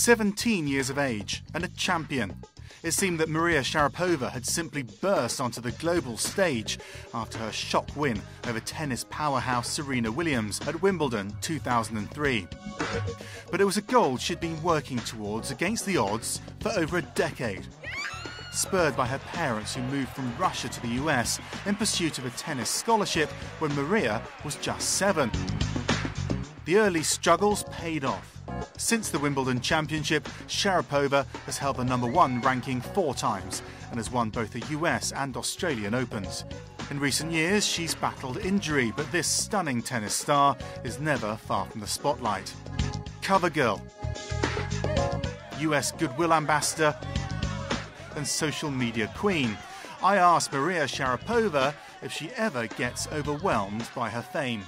17 years of age and a champion. It seemed that Maria Sharapova had simply burst onto the global stage after her shock win over tennis powerhouse Serena Williams at Wimbledon 2003. But it was a goal she'd been working towards against the odds for over a decade. Spurred by her parents who moved from Russia to the US in pursuit of a tennis scholarship when Maria was just 7. The early struggles paid off. Since the Wimbledon Championship, Sharapova has held the #1 ranking 4 times and has won both the US and Australian Opens. In recent years, she's battled injury, but this stunning tennis star is never far from the spotlight. Cover girl, US Goodwill ambassador, and social media queen. I asked Maria Sharapova if she ever gets overwhelmed by her fame.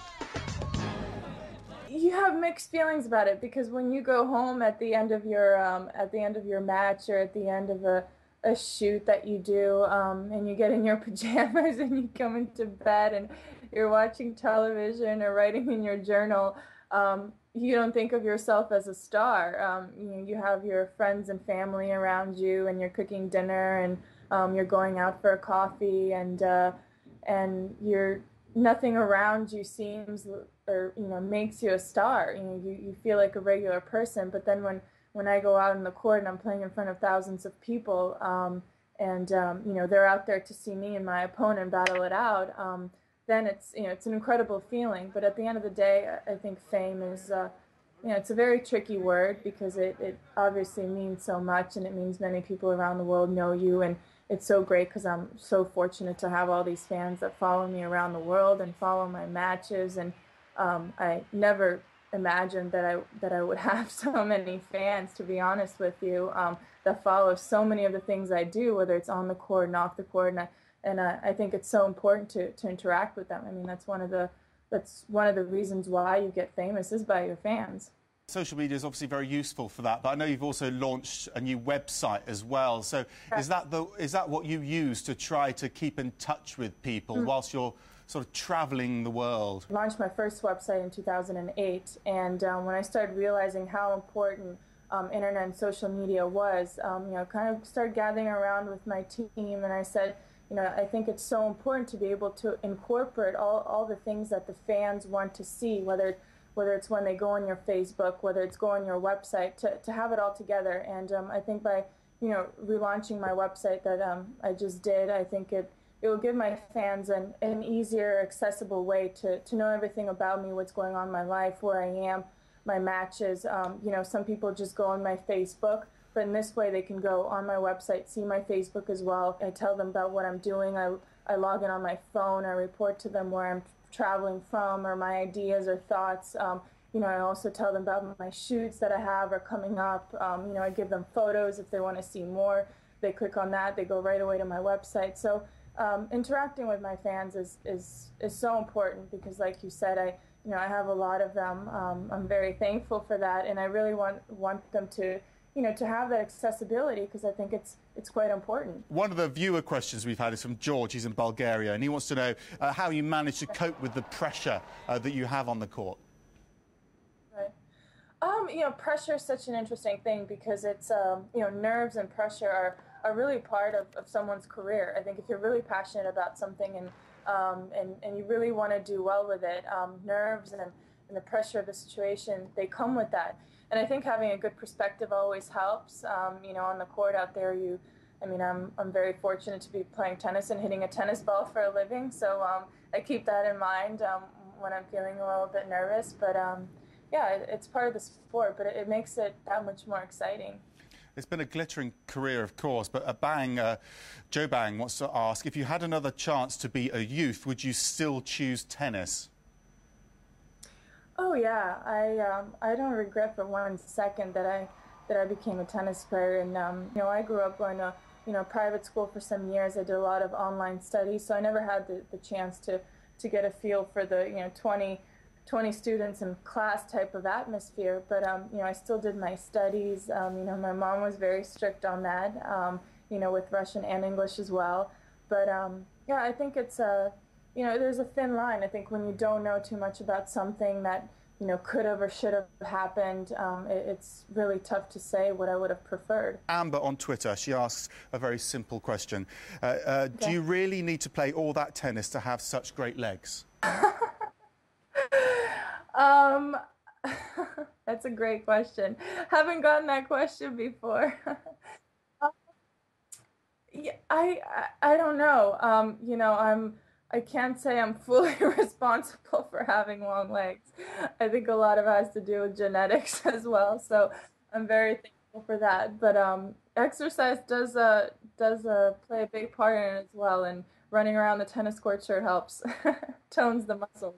You have mixed feelings about it, because when you go home at the end of your match, or at the end of a shoot that you do, and you get in your pajamas and you come into bed and you're watching television or writing in your journal, you don't think of yourself as a star. You have your friends and family around you, and you're cooking dinner, and you're going out for a coffee, and you're nothing around you seems or makes you a star. You feel like a regular person. But then when I go out in the court and I'm playing in front of thousands of people, and they're out there to see me and my opponent battle it out, then it's an incredible feeling. But at the end of the day, I think fame is it's a very tricky word, because it obviously means so much, and it means many people around the world know you, and it's so great because I'm so fortunate to have all these fans that follow me around the world and follow my matches. And I never imagined that I would have so many fans, to be honest with you, that follow so many of the things I do, whether it's on the court and off the court. And I think it's so important to interact with them. I mean, that's one of the reasons why you get famous, is by your fans. Social media is obviously very useful for that, but I know you've also launched a new website as well. So is that what you use to try to keep in touch with people whilst you're sort of travelling the world? I launched my first website in 2008, and when I started realizing how important internet and social media was, kind of started gathering around with my team, and I said, I think it's so important to be able to incorporate all the things that the fans want to see, whether it's when they go on your Facebook, whether it's go on your website, to have it all together. And I think by relaunching my website that I just did, I think it will give my fans an easier, accessible way to know everything about me, what's going on in my life, where I am, my matches. Some people just go on my Facebook, but in this way they can go on my website, see my Facebook as well. I tell them about what I'm doing. I log in on my phone. I report to them where I'm traveling from, or my ideas or thoughts. I also tell them about my shoots that I have or coming up. I give them photos if they want to see more. They click on that. They go right away to my website. So interacting with my fans is so important, because, like you said, I have a lot of them. I'm very thankful for that, and I really want them to have that accessibility, because I think it's quite important. One of the viewer questions we've had is from George. He's in Bulgaria, and he wants to know how you manage to cope with the pressure that you have on the court. Right. Pressure is such an interesting thing, because it's, nerves and pressure are really part of someone's career. I think if you're really passionate about something and you really want to do well with it, nerves and the pressure of the situation, they come with that. And I think having a good perspective always helps. On the court out there, I'm very fortunate to be playing tennis and hitting a tennis ball for a living. So I keep that in mind when I'm feeling a little bit nervous. But it's part of the sport, but it makes it that much more exciting. It's been a glittering career, of course, but Joe Bang wants to ask, if you had another chance to be a youth, would you still choose tennis? Oh yeah, I don't regret for 1 second that I became a tennis player. And I grew up going to private school for some years. I did a lot of online studies, so I never had the chance to get a feel for the 20 students in class type of atmosphere. But I still did my studies. My mom was very strict on that. With Russian and English as well. But I think it's there's a thin line. I think when you don't know too much about something that could have or should have happened. It's really tough to say what I would have preferred. Amber on Twitter, she asks a very simple question. Do Okay. you really need to play all that tennis to have such great legs? Um, that's a great question. Haven't gotten that question before. Yeah, I don't know. I can't say I'm fully responsible for having long legs. I think a lot of it has to do with genetics as well. So I'm very thankful for that. But exercise does play a big part in it as well. And running around the tennis court sure helps, tones the muscles.